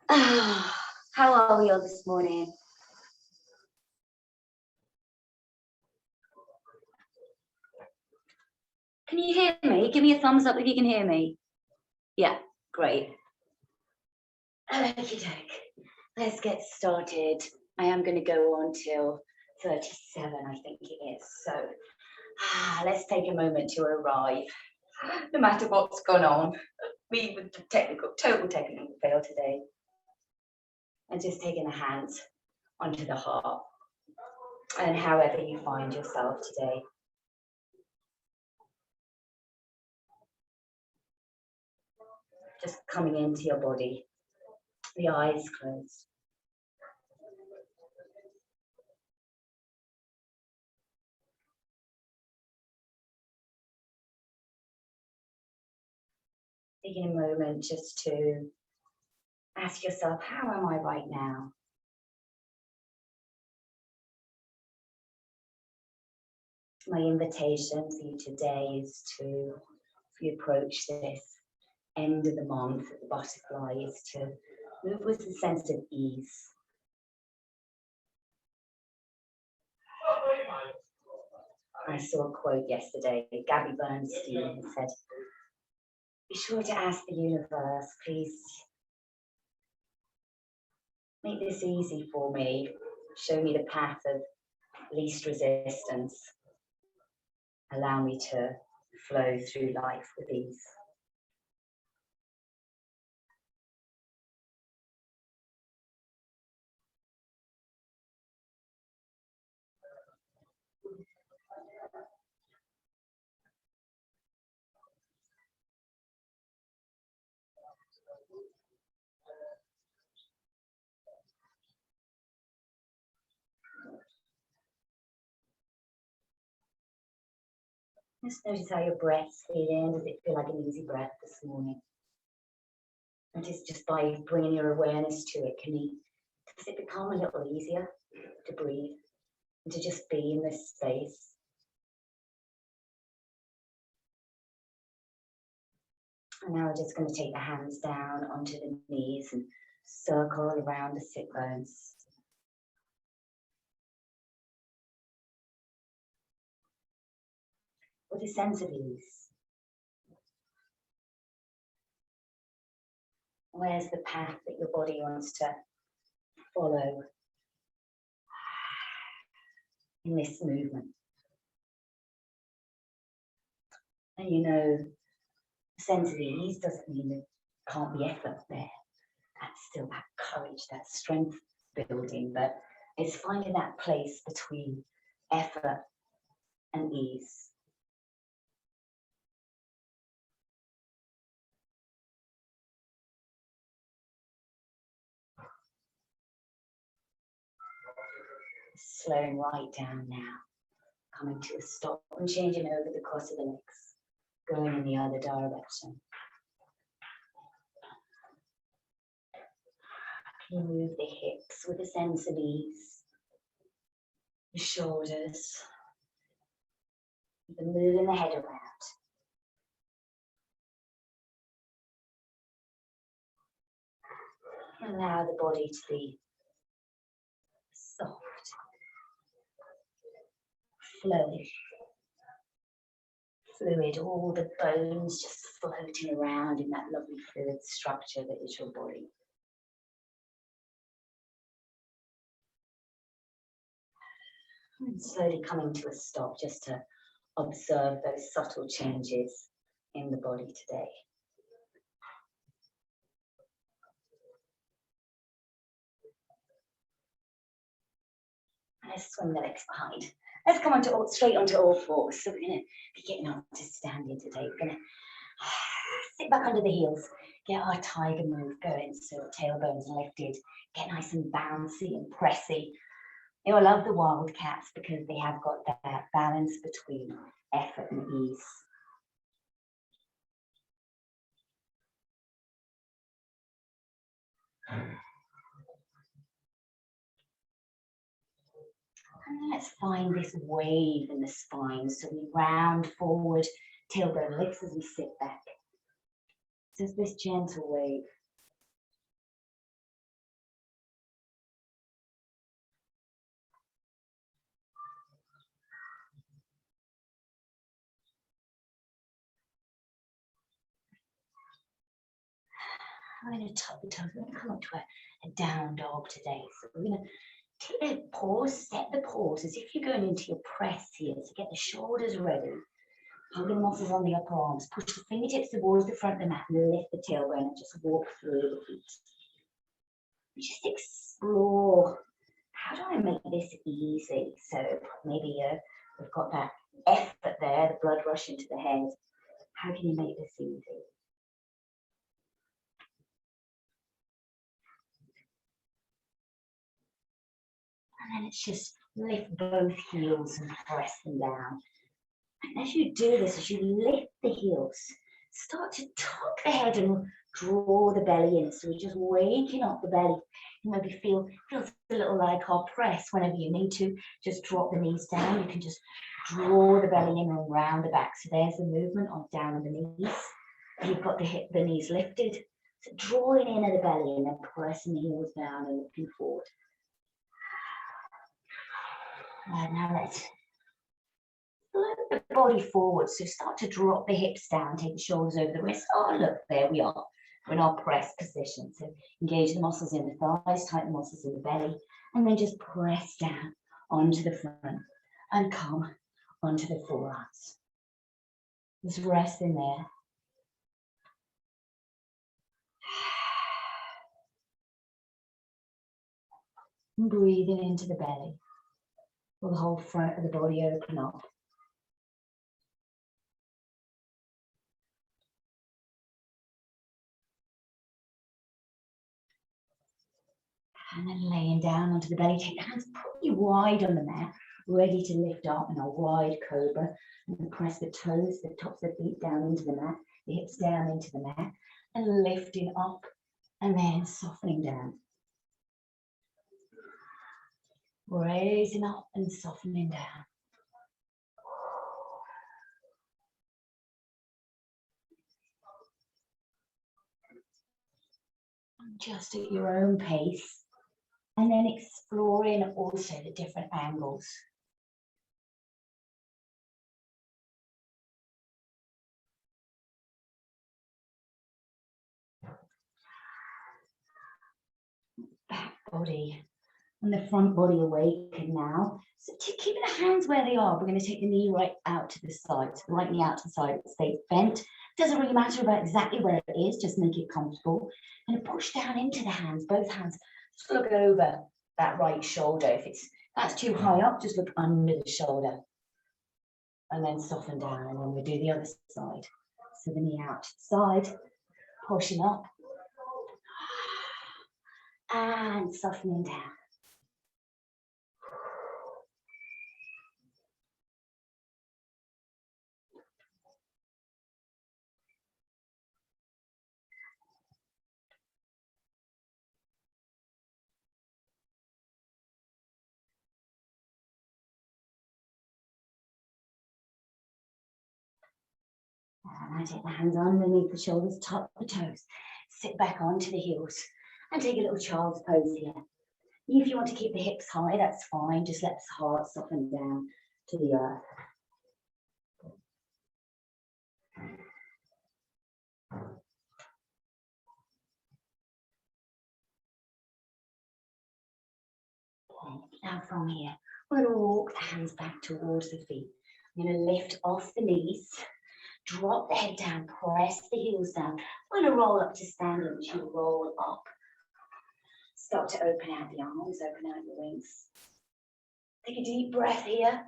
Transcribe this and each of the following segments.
How are we all this morning? Can you hear me? Give me a thumbs up if you can hear me. Yeah, great. Okey doke. Let's get started. I am going to go on till 37, I think it is. So let's take a moment to arrive. No matter what's gone on, me with the total technical fail today. And just taking the hands onto the heart. And however you find yourself today. Just coming into your body, the eyes closed. Taking a moment just to ask yourself, how am I right now? My invitation for you today is to, if you approach this end of the month, the butterfly, is to move with a sense of ease. I saw a quote yesterday, Gabby Bernstein said, be sure to ask the universe, please make this easy for me, show me the path of least resistance, allow me to flow through life with ease. Just notice how your breath's feeling. Does it feel like an easy breath this morning? Notice just by bringing your awareness to it, does it become a little easier to breathe and to just be in this space? And now we're just going to take the hands down onto the knees and circle around the sit bones. With a sense of ease. Where's the path that your body wants to follow in this movement? And you know, a sense of ease doesn't mean there can't be effort there. That's still that courage, that strength building, but it's finding that place between effort and ease. Slowing right down now, coming to a stop and changing over the cross of the legs, going in the other direction. You move the hips with a sense of ease, the shoulders, even moving the head around. Allow the body to be soft, flowing, fluid, all the bones just floating around in that lovely fluid structure that is your body. And slowly coming to a stop just to observe those subtle changes in the body today. Let's swing the legs behind. Let's come straight onto all fours. So we're going to be getting on to standing today. We're going to sit back under the heels, get our tiger move going, so tailbones lifted, get nice and bouncy and pressy. You'll love the wildcats because they have got that balance between effort and ease. And let's find this wave in the spine. So we round forward, tailbone lifts as we sit back. So it's this gentle wave. I'm going to tuck the toes. We're going to come up to a down dog today. So we're going to take the paws, set the paws as if you're going into your press here. So get the shoulders ready. Hug the muscles on the upper arms. Push the fingertips towards the front of the mat and lift the tailbone and just walk through the feet. Just explore, how do I make this easy? So maybe we've got that effort there, the blood rushing to the head. How can you make this easy? And then it's just lift both heels and press them down. And as you do this, as you lift the heels, start to tuck the head and draw the belly in. So we're just waking up the belly. You maybe feels a little like our press whenever you need to. Just drop the knees down. You can just draw the belly in and round the back. So there's the movement on down on the knees. You've got the knees lifted. So drawing in at the belly and then pressing the heels down and looking forward. And now let's float the body forward. So start to drop the hips down, take the shoulders over the wrists. Oh, look, there we are. We're in our press position. So engage the muscles in the thighs, tighten the muscles in the belly, and then just press down onto the front and come onto the forearms. Just rest in there. And breathing into the belly. Will the whole front of the body open up. And then laying down onto the belly, take the hands pretty wide on the mat, ready to lift up in a wide cobra. And press the toes, the tops of the feet down into the mat, the hips down into the mat, and lifting up and then softening down. Raising up and softening down. Just at your own pace. And then exploring also the different angles. Back body and the front body awaken now. So keeping the hands where they are, we're going to take the knee right out to the side, right knee out to the side, it stays bent. Doesn't really matter about exactly where it is, just make it comfortable. And push down into the hands, both hands. Just look over that right shoulder. If that's too high up, just look under the shoulder. And then soften down, and then we do the other side. So the knee out to the side, pushing up. And softening down. And I take the hands underneath the shoulders, tuck the toes, sit back onto the heels, and take a little child's pose here. If you want to keep the hips high, that's fine. Just let the heart soften down to the earth. Okay, now from here, we're going to walk the hands back towards the feet. I'm going to lift off the knees. Drop the head down, press the heels down. We're going to roll up to standing as you roll up. Start to open out the arms, open out your wings. Take a deep breath here.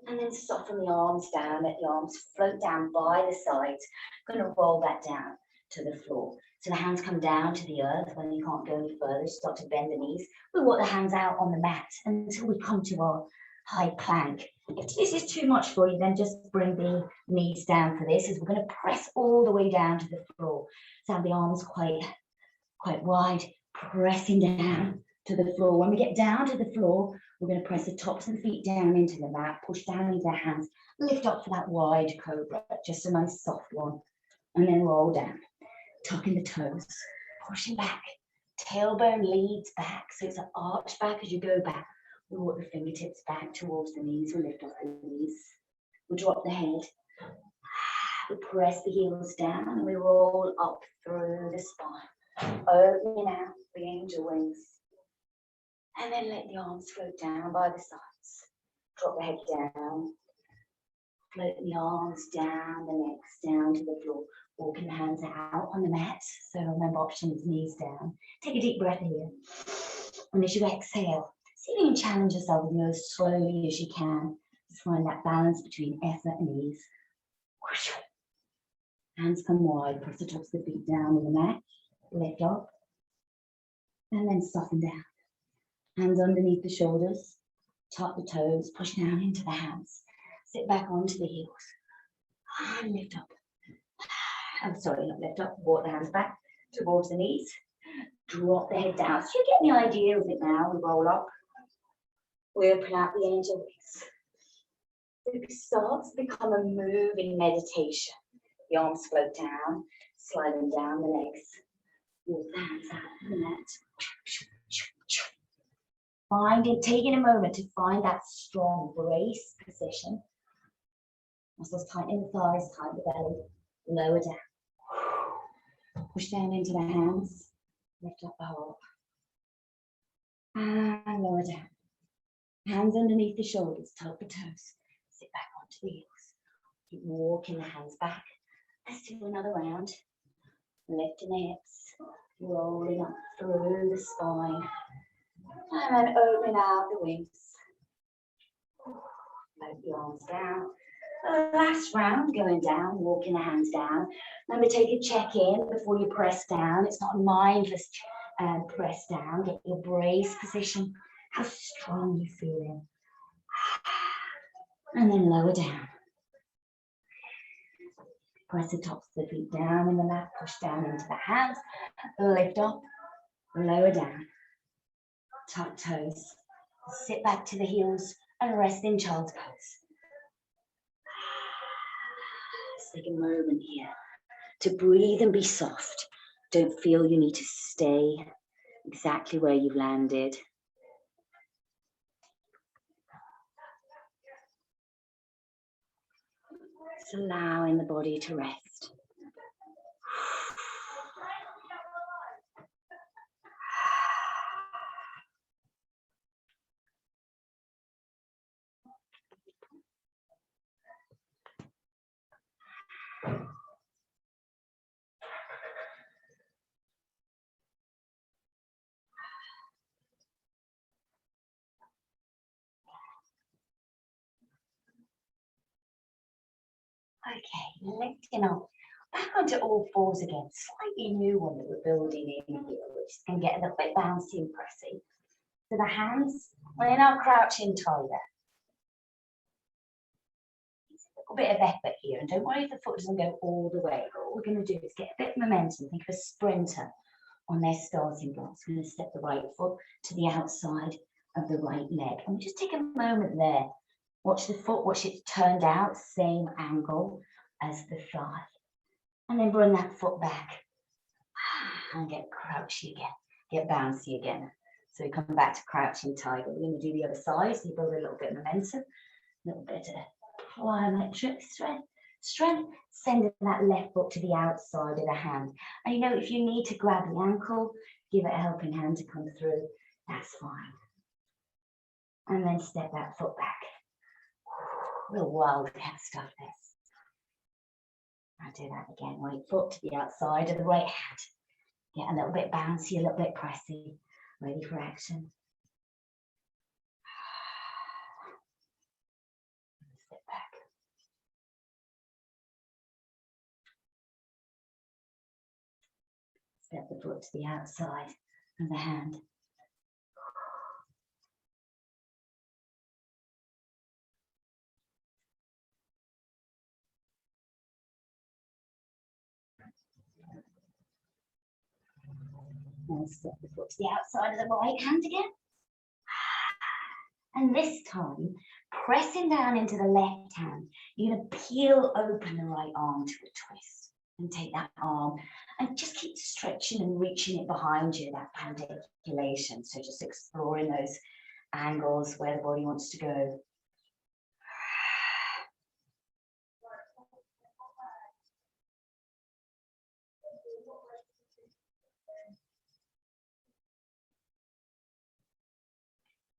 And then soften the arms down, let the arms float down by the sides. I'm going to roll that down to the floor. So the hands come down to the earth when you can't go any further. Start to bend the knees. We walk the hands out on the mat until we come to our high plank. If this is too much for you, then just bring the knees down for this, as we're going to press all the way down to the floor. So have the arms quite wide, pressing down to the floor. When we get down to the floor, we're going to press the tops of the feet down into the mat, push down into the hands, lift up for that wide cobra, just a nice soft one, and then roll down, tucking the toes, pushing back, tailbone leads back, so it's an arch back as you go back. We walk the fingertips back towards the knees, we lift off the knees, we drop the head, We press the heels down and we roll up through the spine, opening out the angel wings. And then let the arms float down by the sides. Drop the head down. Float the arms down, the legs down to the floor. Walking the hands out on the mat. So remember, option is knees down. Take a deep breath here. And as you exhale, see if you can challenge yourself and go as slowly as you can. Just find that balance between effort and ease. Hands come wide, press the tops of the feet down on the mat. Lift up. And then soften down. Hands underneath the shoulders. Tuck the toes, push down into the hands. Sit back onto the heels. And lift up. I'm sorry, not lift up. Walk the hands back towards the knees. Drop the head down. So you're getting the idea of it now. We roll up. We open out the angel wings. It starts to become a moving meditation. The arms float down, slide them down the legs. Walk the hands out of the mat. Taking a moment to find that strong brace position. Muscles tighten the thighs, tighten the belly, lower down. Push down into the hands, lift up the whole. And lower down. Hands underneath the shoulders, tuck the toes, sit back onto the heels. Keep walking the hands back. Let's do another round. Lifting the hips, rolling up through the spine. And then open out the wings. Float the arms down. Last round, going down, walking the hands down. Remember, take a check-in before you press down. It's not a mindless press down. Get your brace position. How strong you feeling. And then lower down. Press the tops of the feet down in the mat. Push down into the hands. Lift up. Lower down. Tuck toes. Sit back to the heels and rest in child's pose. Let's take a moment here to breathe and be soft. Don't feel you need to stay exactly where you've landed. Just allowing the body to rest. Okay, lifting up, back onto all fours again. Slightly new one that we're building in here, which can get a little bit bouncy and pressy. So the hands are in our crouching tiger. It's a little bit of effort here, and don't worry if the foot doesn't go all the way. But what we're going to do is get a bit of momentum. Think of a sprinter on their starting blocks. We're going to step the right foot to the outside of the right leg. And just take a moment there. Watch the foot, watch it turned out, same angle as the thigh. And then bring that foot back and get crouchy again, get bouncy again. So we come back to crouching tiger. We're going to do the other side, so you build a little bit of momentum, a little bit of plyometric strength, sending that left foot to the outside of the hand. And you know, if you need to grab the ankle, give it a helping hand to come through, that's fine. And then step that foot back. Real wildcat stuff, this. I'll do that again. Right foot to the outside of the right hand. Get a little bit bouncy, a little bit pressy. Ready for action. Step back. Step the foot to the outside of the hand. And step the foot to the outside of the right hand again. And this time, pressing down into the left hand, you're going to peel open the right arm to a twist. And take that arm and just keep stretching and reaching it behind you, that pandiculation. So just exploring those angles where the body wants to go.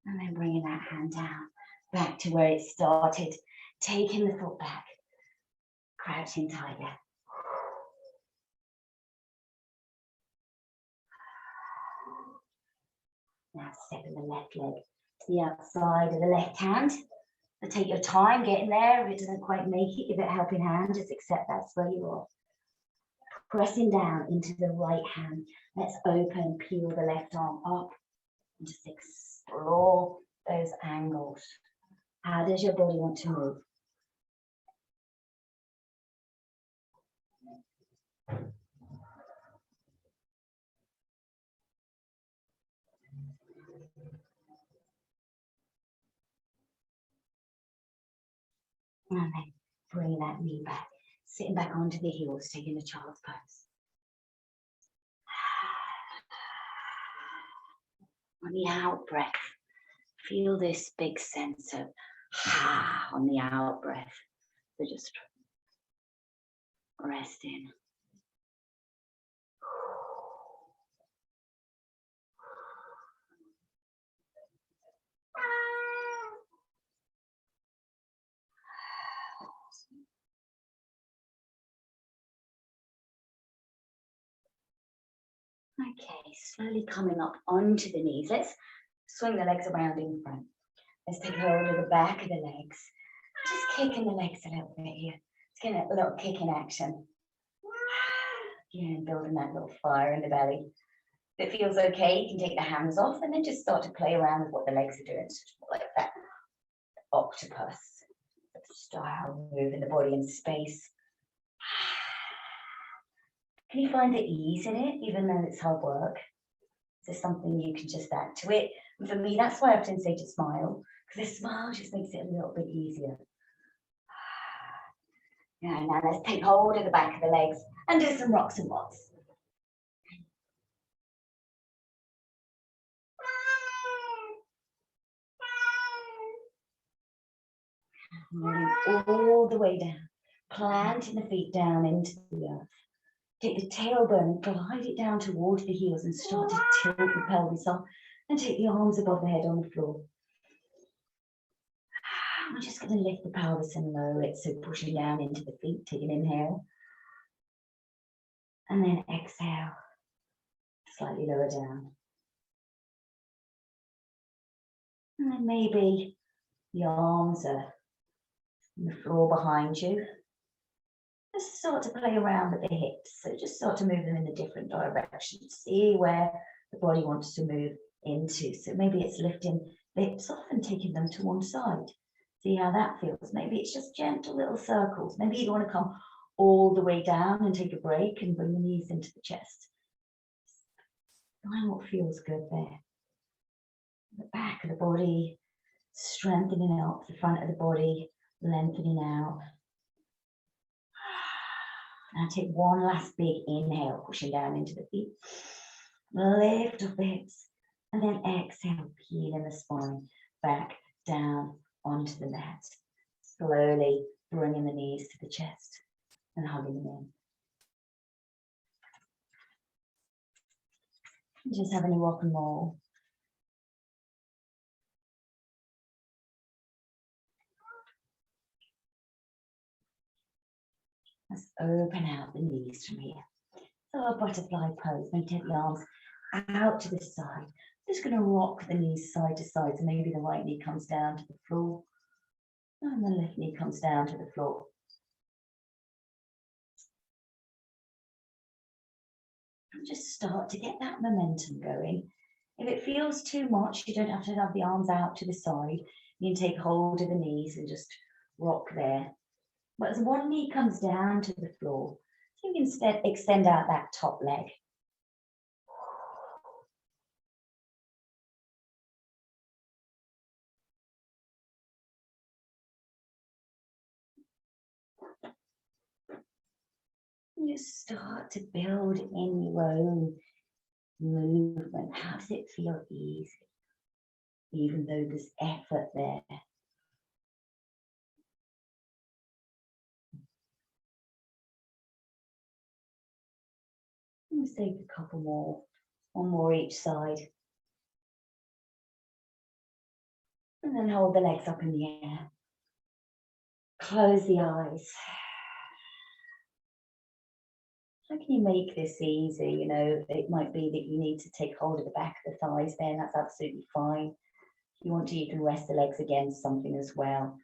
And then bringing that hand down, back to where it started, taking the foot back, crouching tiger. Now stepping the left leg to the outside of the left hand. So take your time getting there. If it doesn't quite make it, give it a helping hand. Just accept that's where you are. Pressing down into the right hand. Let's open, peel the left arm up and just explore those angles. How does your body want to move? And then bring that knee back, sitting back onto the heels, taking a child's pose. On the out breath, feel this big sense of on the out breath. So just rest in. Okay, slowly coming up onto the knees. Let's swing the legs around in front. Let's take hold of the back of the legs. Just kicking the legs a little bit here. Let's get a little kick in action. Yeah, building that little fire in the belly. If it feels okay, you can take the hands off and then just start to play around with what the legs are doing. Just like that octopus style, moving the body in space. Can you find the ease in it, even though it's hard work? Is there something you can just add to it? And for me, that's why I often say to smile, because a smile just makes it a little bit easier. Yeah, now let's take hold of the back of the legs and do some rocks and rots. Rolling all the way down, planting the feet down into the earth. Take the tailbone, glide it down towards the heels and start to tilt the pelvis up and take the arms above the head on the floor. I'm just going to lift the pelvis and lower it, so pushing down into the feet, take an inhale. And then exhale, slightly lower down. And then maybe the arms are on the floor behind you. Just start to play around with the hips. So just start to move them in a different direction. See where the body wants to move into. So maybe it's lifting the hips off and taking them to one side. See how that feels. Maybe it's just gentle little circles. Maybe you want to come all the way down and take a break and bring the knees into the chest. Find what feels good there. The back of the body, strengthening up the front of the body, lengthening out. Now take one last big inhale, pushing down into the feet. Lift up the hips. And then exhale, peeling the spine back down onto the mat. Slowly bringing the knees to the chest and hugging them in. Just having a rock and roll. Let's open out the knees from here. So a butterfly pose. Maybe take the arms out to the side. Just going to rock the knees side to side. So maybe the right knee comes down to the floor and the left knee comes down to the floor. And just start to get that momentum going. If it feels too much, you don't have to have the arms out to the side. You can take hold of the knees and just rock there. But as one knee comes down to the floor, you can instead extend out that top leg. And just start to build in your own movement. How does it feel easy? Even though there's effort there. Let's take a couple more, one more each side. And then hold the legs up in the air. Close the eyes. How can you make this easy? You know, it might be that you need to take hold of the back of the thighs there, and that's absolutely fine. If you want to, you can rest the legs against something as well.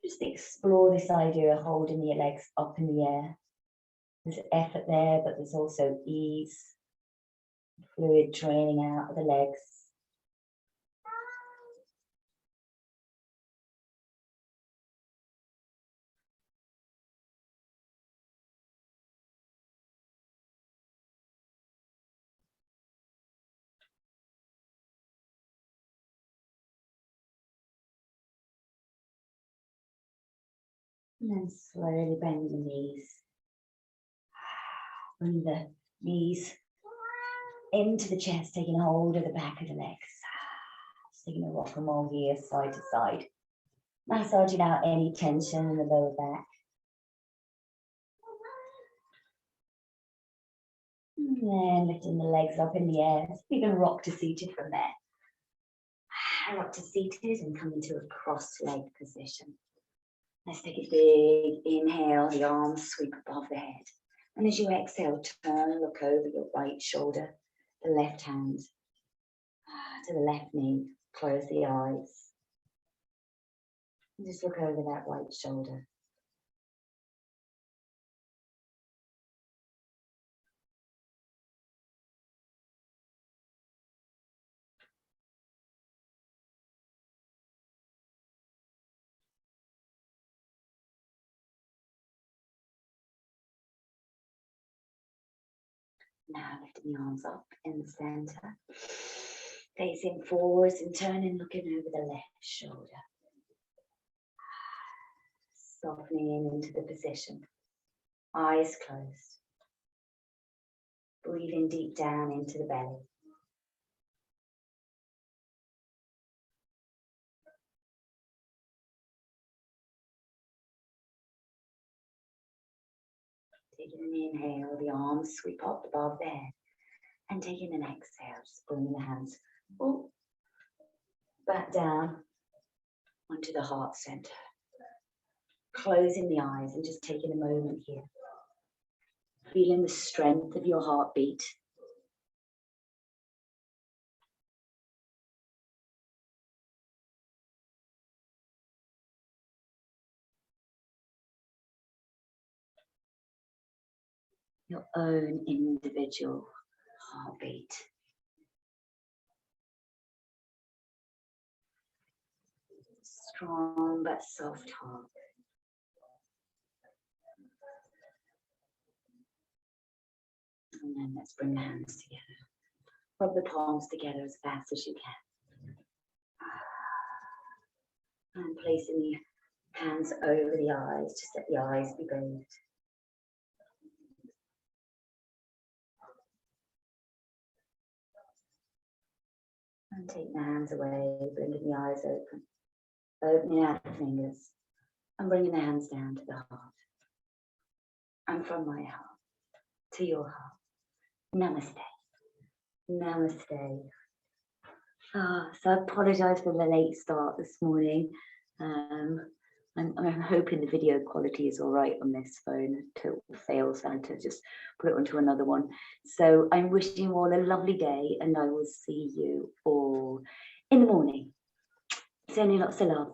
Just explore this idea of holding your legs up in the air. There's effort there, but there's also ease, fluid draining out of the legs. And then slowly bend the knees. Bring the knees into the chest, taking hold of the back of the legs. Just taking a rock and roll here, side to side. Massaging out any tension in the lower back. And then lifting the legs up in the air. You can rock to seated from there. Rock to seated and come into a cross-leg position. Let's take a big inhale, the arms sweep above the head. And as you exhale, turn and look over your right shoulder, the left hand to the left knee. Close the eyes. And just look over that right shoulder. Now lifting the arms up in the center, facing forwards and turning, looking over the left shoulder. Softening into the position, eyes closed. Breathing deep down into the belly. Taking an inhale, the arms sweep up above the head. And taking an exhale, just bringing the hands up, back down onto the heart center. Closing the eyes and just taking a moment here. Feeling the strength of your heartbeat. Your own individual heartbeat. Strong but soft heart. And then let's bring the hands together. Rub the palms together as fast as you can. And placing the hands over the eyes, just let the eyes be bathed. And take the hands away, bringing the eyes open. Opening out the fingers. And bringing the hands down to the heart. And from my heart to your heart. Namaste. Namaste. So I apologise for the late start this morning. I'm hoping the video quality is all right on this phone until it fails and to just put it onto another one. So I'm wishing you all a lovely day and I will see you all in the morning. Sending lots of love.